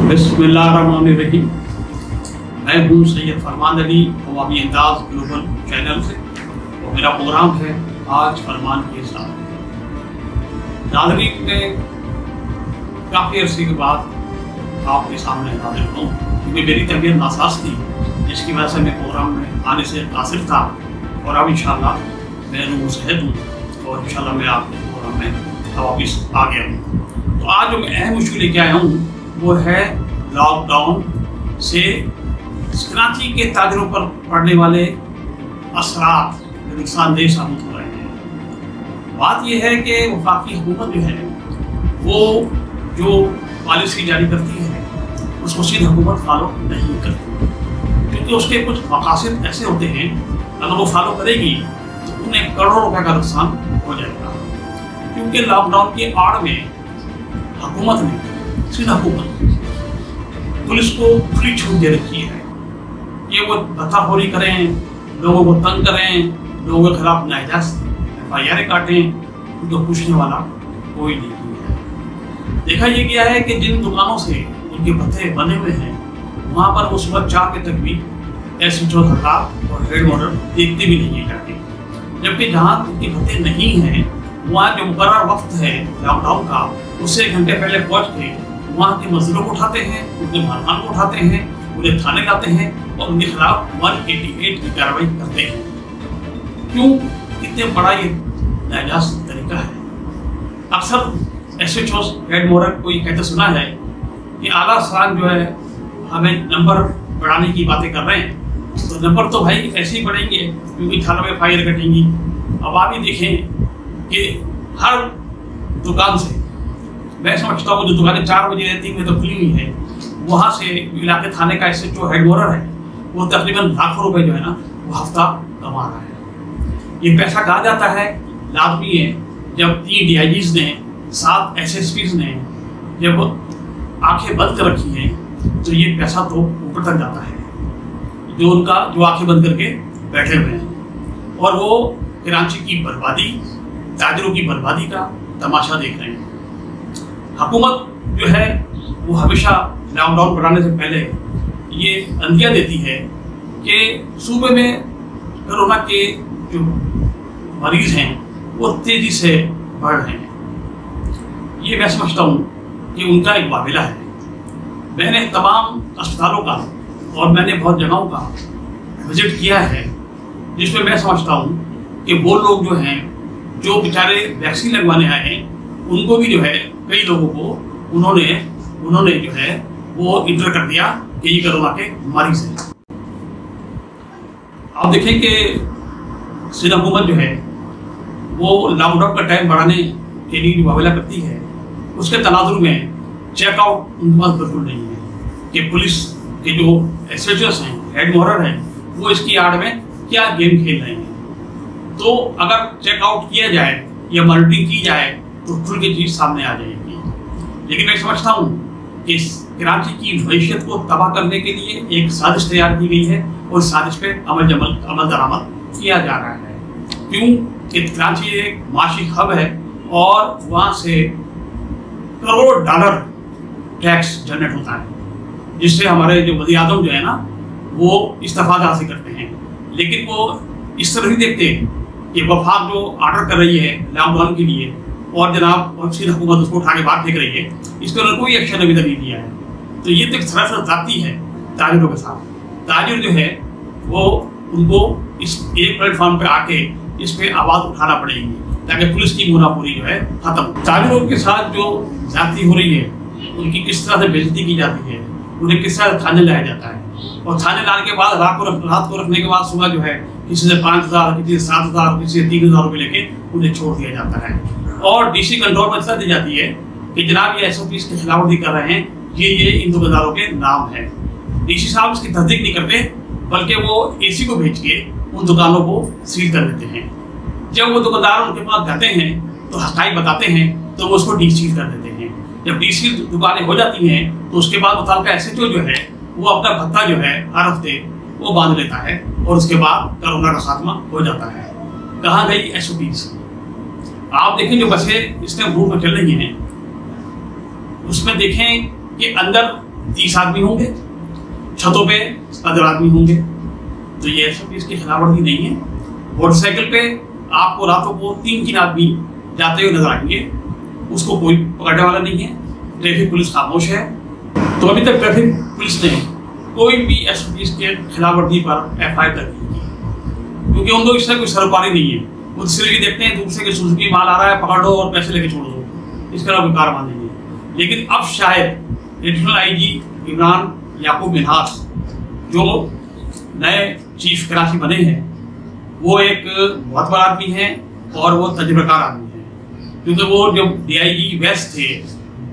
बिस्मिल्लाहिर्रहमानिर्रहीम। मैं हूँ सैयद फरमान अली अवामी अंदाज ग्लोबल चैनल से और मेरा प्रोग्राम है आज फरमान के साथ। नाज़रीन, में काफ़ी अर्से के बाद आपके सामने हाजिर हूँ क्योंकि मेरी तबीयत नासाज थी, जिसकी वजह से मैं प्रोग्राम में आने से कासिर था। और अब इंशाअल्लाह मैं रूह सेहत हूँ और इंशाअल्लाह मैं आपके प्रोग्राम में वापिस आ गया हूँ। तो आज जो मैं अहम इशू लेके आया हूँ वो है लॉकडाउन से कराची के ताजरों पर पड़ने वाले असरात, नुकसानदेह साबित हो रहे हैं। बात यह है कि वफाकी हुकूमत जो है वो जो पॉलिसी जारी करती है उसको सीधी हुकूमत फॉलो नहीं करती, क्योंकि उसके कुछ मकासद ऐसे होते हैं अगर वो फॉलो करेगी तो उन्हें करोड़ों रुपए का नुकसान हो जाएगा। क्योंकि लॉकडाउन की आड़ में हुकूमत ने हुकूमत पुलिस को खुली छूट दे रखी है कि वो भत्ताखोरी करें, लोगों को तंग करें, लोगों के खिलाफ नाजायज FIR काटें, उनको पूछने वाला कोई नहीं है। देखा ये गया है कि जिन दुकानों से उनके भत्ते बने हुए हैं वहाँ पर वो सुबह 4 बजे तक भी SHO सरकार और हेड मॉडल देखते भी नहीं है जाके, जबकि जहाँ उनके भत्ते नहीं हैं वहाँ जो मुकर्रर वक्त है लॉकडाउन का उससे 1 घंटे पहले पहुँच के वहाँ के मजदूरों को उठाते हैं, उनके मेहमान को उठाते हैं, उन्हें थाने लाते हैं और उनके खिलाफ 188 की कार्रवाई करते हैं। क्यों? कितने बड़ा ये नाजायज तरीका है। अक्सर SHO हेड मॉडल को ये कहते सुना है कि आला अफसरान जो है हमें नंबर बढ़ाने की बातें कर रहे हैं, तो नंबर तो भाई ऐसे ही बढ़ेंगे क्योंकि थाना में FIR कटेंगी। अब आप ही देखें कि हर दुकान से, मैं समझता हूँ जो दुकानें 4 बजे 3 बजे तक खुली हुई है, वहाँ से इलाके थाने का SHO हेड मॉडल है वो तकरीबन लाखों रुपए जो है ना वो हफ्ता कमा रहा है। ये पैसा कहा जाता है लाजमी है जब 3 DIGs ने 7 SSPs ने जब आंखें बंद कर रखी हैं तो ये पैसा तो ऊपर तक जाता है जो आंखें बंद करके बैठे हुए हैं और वो कराची की बर्बादी, ताजरों की बर्बादी का तमाशा देख रहे हैं। हुकूमत जो है वो हमेशा लॉकडाउन बढ़ाने से पहले ये अंदिया देती है कि सूबे में कोरोना के जो मरीज हैं वो तेजी से बढ़ रहे हैं। ये मैं समझता हूँ कि उनका एक वाबिला है। मैंने तमाम अस्पतालों का और मैंने बहुत जगहों का विजिट किया है जिसमें मैं समझता हूँ कि वो लोग जो हैं जो बेचारे वैक्सीन लगवाने आए हैं उनको भी जो है कई लोगों को उन्होंने जो है वो इंटर कर दिया कि ये कोरोना के मरीज हैं। आप देखें कि सिंध हुकूमत जो है वो लॉकडाउन का टाइम बढ़ाने के लिए जो वावेला करती है उसके तनाजुर में चेकआउट उनके पास बिल्कुल नहीं है कि पुलिस के जो SHOs हैं, हेड मॉडल हैं, वो इसकी आड़ में क्या गेम खेल रहे हैं। तो अगर चेकआउट किया जाए या मॉनिटरिंग की जाए तो खुल के चीज़ सामने आ जाएगी। लेकिन मैं समझता हूँ कि कराची की मईशत को तबाह करने के लिए एक साजिश तैयार की गई है और साजिश पे अमल दरामद किया जा रहा है। क्यों कि कराची एक माशी हब है और वहाँ से करोड़ों डॉलर टैक्स जनरेट होता है, जिससे हमारे जो वज़ीर आज़म जो है ना वो इस्तेफादा हासिल करते हैं। लेकिन वो इस तरह ही देखते हैं कि वफाक जो ऑर्डर कर रही है लॉकडाउन के लिए और जनाब और सिंध हुकूमत उसको उठा के बाहर फेंक रही है, इस पर कोई एक्शन अभी तक नहीं दिया है। तो ये तो सरासर जाती है ताजिरों के साथ। ताजिर जो है वो उनको इस एक प्लेटफॉर्म पे आके इस पे आवाज़ उठाना पड़ेगी ताकि पुलिस की मुनाफूरी जो है खत्म। ताजिरों के साथ जो ज्यादती हो रही है उनकी किस तरह से बेइज्जती की जाती है, उन्हें किस तरह से थाने लाया जाता है और थाने लाने के बाद रात को रखने के बाद सुबह जो है किसी से 5,000, किसी से 7,000, किसी से 3,000 रुपये लेके उन्हें छोड़ दिया जाता है और DC कंट्रोल में इतना दी जाती है कि जनाब ये SOPs की खिलाफवर्जी कर रहे हैं, ये इन दुकानदारों के नाम है। DC साहब इसकी तस्दीक नहीं करते बल्कि वो AC को भेज के उन दुकानों को सील कर देते हैं। जब वो दुकानदार उनके पास जाते हैं तो हक़ाइक़ बताते हैं तो वो उसको डीसील कर देते हैं। जब डीसील दुकानें हो जाती हैं तो उसके बाद मुताल्लिका SHO जो है वो अपना भत्ता जो है हर हफ्ते वो बांध लेता है और उसके बाद कोरोना का खात्मा हो जाता है। कहाँ गई SOPs? आप देखें जो बसें इस टाइम रूट में चल रही हैं उसमें देखें कि अंदर 30 आदमी होंगे, छतों पे 15 आदमी होंगे। तो ये SOPs की खिलाफवर्जी नहीं है। मोटरसाइकिल पे आपको रातों को 3-3 आदमी जाते हुए नजर आएंगे, उसको कोई पकड़ने वाला नहीं है। ट्रैफिक पुलिस खामोश है। तो अभी तक ट्रैफिक पुलिस ने कोई भी SOPs के खिलाफवर्जी पर FIR दर्ज नहीं की, क्योंकि उन लोग इससे कोई सरोकारी नहीं है। वो सिर्फ ये देखते हैं दूसरे के सुजुकी माल आ रहा है, पकड़ लो और पैसे लेके छोड़ दो, इसके अलावा कोई कार्रवाई नहीं है। लेकिन अब शायद एडिशनल IG इमरान याकूब मिन्हास जो नए चीफ कराची बने हैं, वो एक बहुत बड़ा आदमी है और वो तजुर्बेकार आदमी है। क्योंकि वो जब DIG वेस्ट थे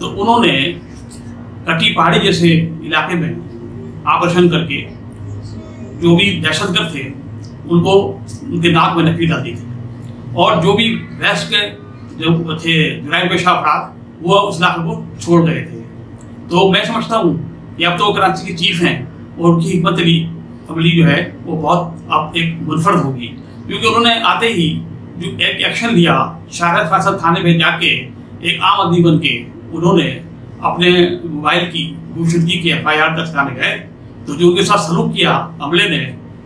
तो उन्होंने कटी पहाड़ी जैसे इलाके में ऑपरेशन करके जो भी दहशतगर्द थे उनको उनके नाक में नकली डाल दी थी, और जो भी वेस्ट के जो थे जुराइम पेशा अपराध वो उस इलाके को छोड़ गए थे। तो मैं समझता हूँ कि अब तो कराची के चीफ हैं और उनकी हिकमत अमली जो है वो बहुत अब एक मुनफरद होगी, क्योंकि उन्होंने आते ही जो एक एक्शन लिया, शाहराज फैसल थाने में जाके एक आम आदमी बन के उन्होंने अपने मोबाइल की गुमशुदगी की FIR दर्ज कराने गए। तो जो उनके साथ सलूक किया अमले ने,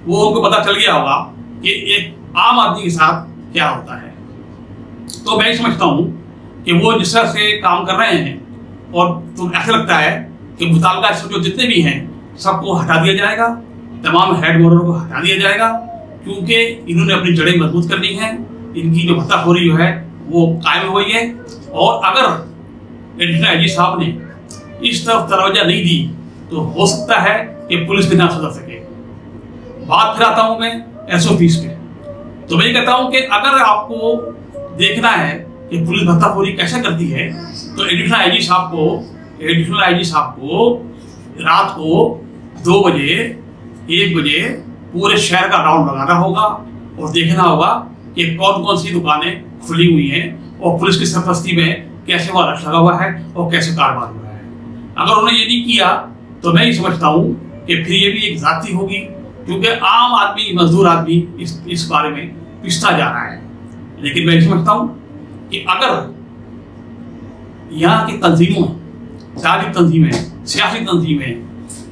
वो उनको पता चल गया होगा कि एक आम आदमी के साथ क्या होता है। तो मैं समझता हूँ कि वो जिस तरह से काम कर रहे हैं, और तो ऐसा लगता है कि मुतालका जो जितने भी हैं सबको हटा दिया जाएगा, तमाम हेड मोरर को हटा दिया जाएगा, क्योंकि इन्होंने अपनी जड़ें मजबूत करनी है। इनकी जो भत्ताखोरी जो है वो कायम हुई है, और अगर एडिशनल IG साहब ने इस तरफ तवज्जो नहीं दी तो हो सकता है कि पुलिस भी ना सुधर सके। बात फिर आता हूं मैं SOPs पे। तो मैं कहता हूं कि अगर आपको देखना है कि पुलिस भत्ताखोरी कैसे करती है, तो एडिशनल IG साहब को रात को 2 बजे 1 बजे पूरे शहर का राउंड लगाना होगा और देखना होगा कि कौन कौन सी दुकानें खुली हुई हैं और पुलिस की सरपरस्ती में कैसे वहाँ रश लगा हुआ है और कैसे कारोबार हुआ है। अगर उन्होंने ये नहीं किया तो मैं ये समझता हूँ कि फिर ये भी एक जाती होगी, क्योंकि आम आदमी, मजदूर आदमी इस बारे में पिसता जा रहा है। लेकिन मैं ये समझता हूँ कि अगर यहाँ की तंजीमों, ताजिक तंजीमें, सियासी तंजीमें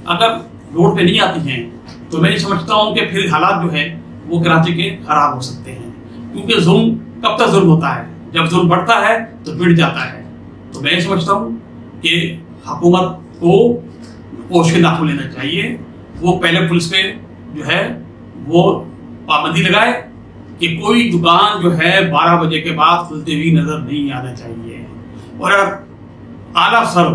अगर रोड पे नहीं आती हैं, तो मैं समझता हूँ कि फिर हालात जो है वो कराची के खराब हो सकते हैं। क्योंकि जुल्म कब तक जुल्म होता है, जब जुल्म बढ़ता है तो बढ़ जाता है। तो मैं समझता हूँ कि हुकूमत को होश के नाखून लेना चाहिए। वो पहले पुलिस पे जो है वो पाबंदी लगाए कि कोई दुकान जो है 12 बजे के बाद खुलती हुई नजर नहीं आना चाहिए। और अगर आला अफसर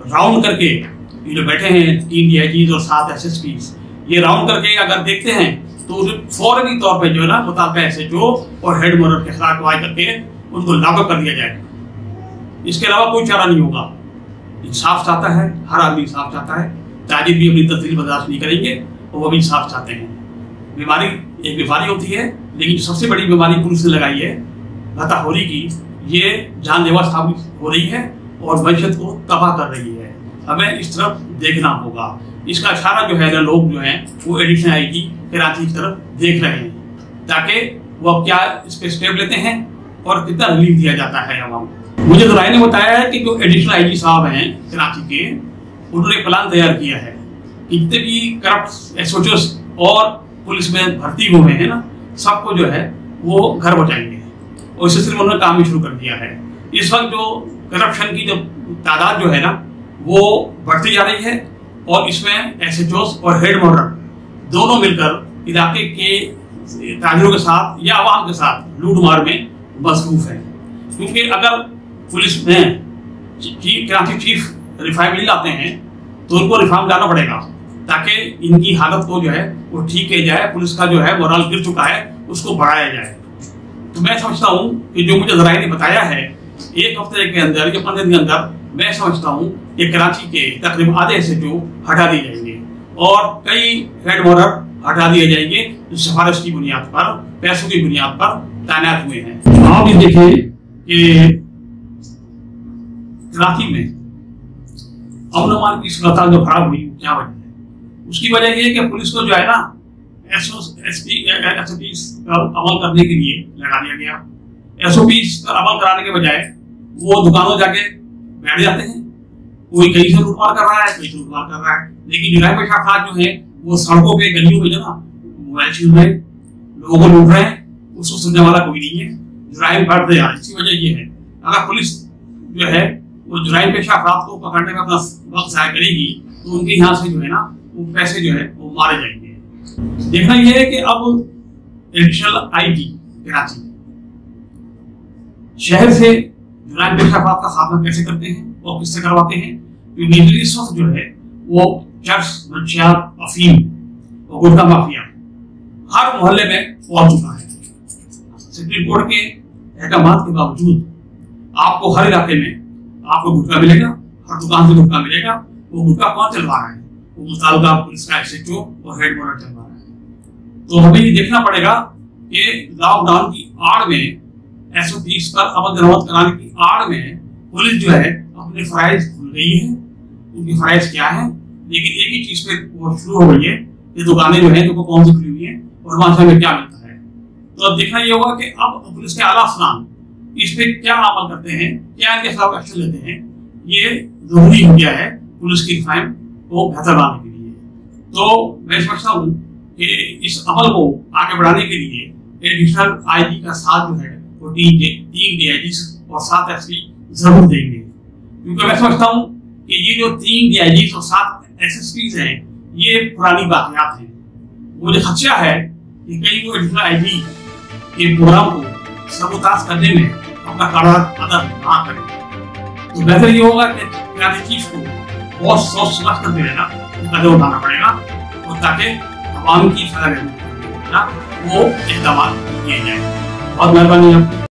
राउंड करके, ये जो बैठे हैं 3 DIGs और 7 SSPs, ये राउंड करके अगर देखते हैं तो फौरनी तौर पे जो है ना मुताबिक SHO और हेड मोरर के खिलाफ कार्रवाई करके उनको लागू कर दिया जाएगा। इसके अलावा कोई चारा नहीं होगा। इंसाफ चाहता है, हर आदमी इंसाफ चाहता है। ताजिर भी अपनी तस्दील बर्दाश्त नहीं करेंगे और वो भी इंसाफ चाहते हैं। बीमारी एक बीमारी होती है, लेकिन जो सबसे बड़ी बीमारी पुलिस ने लगाई है भत्ताखोरी की, ये जानलेवा साबित हो रही है और मैशत को तबाह कर रही है। हमें इस तरफ देखना होगा। इसका इशारा जो है लोग जो हैं वो एडिशनल IG कराची की तरफ देख रहे हैं, ताकि वो अब क्या इस पर स्टेप लेते हैं और कितना रिलीफ दिया जाता है आवाम को। मुझे दुराई ने बताया है कि जो एडिशनल IG साहब हैं कराची के, उन्होंने प्लान तैयार किया है कि जितने भी करप्ट SHOs और पुलिस में भर्ती हुए हैं ना, सबको जो है वो घर बचाएंगे, और इस सिलसिले में उन्होंने काम भी शुरू कर दिया है। इस वक्त जो करप्शन की जो तादाद जो है ना वो बढ़ती जा रही है, और इसमें SHOs और हेड मोरर दोनों मिलकर इलाके के ताजिरों के साथ या आवाम के साथ लूट मार में मसरूफ है। क्योंकि अगर पुलिस में कराची चीफ रिफॉर्म नहीं लाते हैं तो उनको रिफॉर्म लाना पड़ेगा, ताकि इनकी हालत को जो है वो ठीक किया जाए। पुलिस का जो है मोरल गिर चुका है, उसको बढ़ाया जाए। तो मैं समझता हूँ कि जो मुझे जराये ने बताया है, 1 हफ्ते के अंदर या 15 दिन के अंदर मैं समझता हूँ कि कराची के तकरीबन आधे SHO हटा दिए जाएंगे और कई हेड मोरर हटा दिए जाएंगे जो सिफारिश की बुनियाद पर, पैसों की बुनियाद पर तैनात हुए हैं। आप ये देखिए कि कराची में अमन अमान की सूरत जो खराब हुई, क्या वजह है? उसकी वजह यह है कि पुलिस को जो है ना SOPs पर अमल करने के लिए लगा दिया गया। SOPs पर अमल कराने के बजाय वो दुकानों जाके बैठ जाते हैं कोई कहीं से लूटमार कर रहा है, कहीं से लूटमार कर रहा है, लेकिन जुराइम पेशा अफराद जो है वो सड़कों पे गलियों में जो ना मोबाइल छीन रहे हैं, लोगों को लूट रहे हैं, उसको सुनने वाला कोई नहीं है, जुराइम बढ़ते जा रहे हैं। इसकी वजह ये है अगर पुलिस जो है वो जुराइम पेशा अफराद को पकड़ने में अपना वक्त ज़ाया करेगी तो उनके यहाँ से जो है ना वो पैसे जो है वो मारे जाएंगे। देखना यह है कि अब एडिशनल आईजी कराची शहर से जुराइम पेशा अफराद का खात्मा कैसे करते हैं और किससे करवाते हैं, क्योंकि इस वक्त जो है वो चर्स, मंशियात, अफीम और गुटखा माफिया हर मोहल्ले में पहुंच चुका है। सुप्रीम कोर्ट के अहकामात के बावजूद आपको हर इलाके में आपको गुटखा मिलेगा, हर दुकान से गुटखा मिलेगा। वो गुटखा कौन चलवा रहा है, वो मुतालका पुलिस का SHO और हेड मॉडल चलवा रहा है। तो हमें ये देखना पड़ेगा कि लॉकडाउन की आड़ में SOPs पर अमल दरामद कराने की आड़ में पुलिस जो है अपने फराइज भूल गई है। उनकी फराइज क्या है, लेकिन एक ही चीज पे वो शुरू हो गई है कि दुकानें जो है तो कौन सी खुली हुई है और वहां से हमें क्या मिलता है। तो अब देखना ये होगा कि अब पुलिस के आला अफसरान इस पे क्या अमल करते हैं, क्या इनके खिलाफ एक्शन लेते हैं। ये जरूरी हो गया है पुलिस की रिफॉर्म को बेहतर बनाने के लिए। तो मैं समझता हूँ कि इस अमल को आगे बढ़ाने के लिए एडिशनल IG का साथ जो है वो 3 DIGs और 7 SP जरूर देंगे, क्योंकि मैं समझता हूँ कि ये जो 3 DIGs और 7 SSPs हैं ये पुरानी बाकियात हैं। मुझे खदशा है कि कहीं वो एडिशनल IG के प्रोग्राम को सबूताज करने में अपना किरदार अदा ना करें। तो बेहतर ये होगा कि क्रियाती चीफ को बहुत सोच समझ करते रहना, कदम उठाना पड़ेगा और ताकि आवाम की फलाह वो इकदाम किए जाए। बहुत मेहरबानी आपकी।